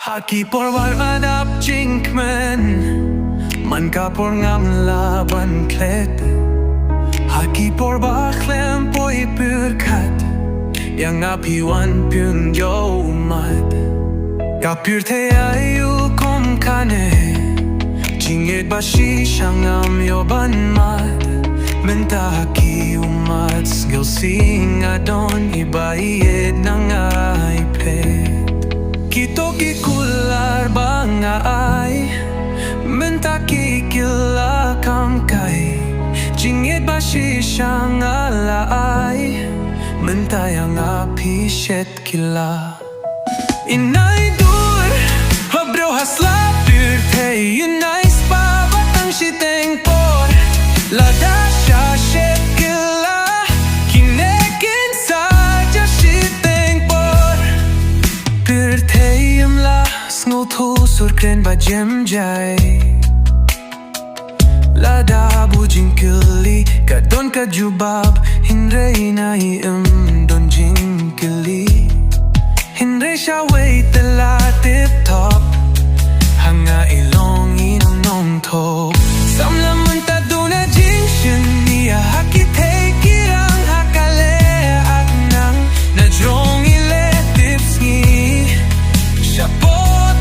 Haki por varmanap jinkmen Man ka por ngam laban klet Haki por bakhlem poi pyrkat Yang apiwan pyun yo mat Ka pyrte ayu kom kane Jing ba shisha ngam yo ban mat Menta haki umat Ngil sing adon iba ieid nang ipet Kito kikular banga ay Menta kikila kam kay Jingit ba shisha ngala ay Menta yang api shet kila Inay dur Habro hasla pyrte Yunay spa batang shiteng por Lada sha shet kila Kinekin sa ja shiteng por Pyrte yamla Snul tu surkren ba jem jay Lada bu jinkili Kadon ka jubab Hindray na don jinkili Hindray siya wait tala tip top Hanga ilong inong nong top Samlaman ta duna jingshin niya Haki take irang hakale at nang Na jong ile tips ngi Siya po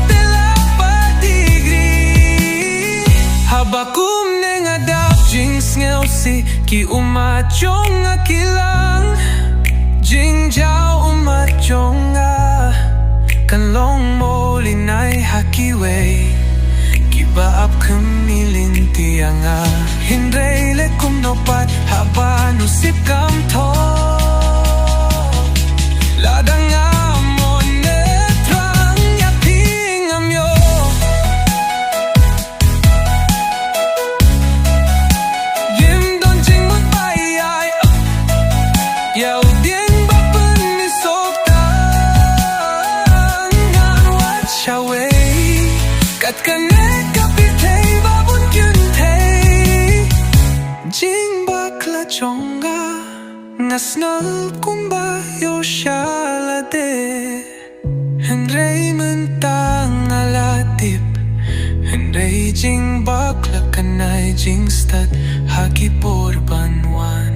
tila patigri Habakum neng adap jings ngel si Ki umachong akilang Jing jiao umachong Kanlong mo linay hakiway Kibaap kamilin tiyanga Hindray lekum nopat haba nusip kam to Ladang amon netrang yaping amyo Yim don jing mut bayay Yaw dieng bapen ni soktan Ngan wat shaway Kat kanek kapitay babun kyuntay Jing bakla chonga Ngasnal kumba yo shalade Hindray mentang alatip Hindray jing bakla kanay jing stat Haki por banwan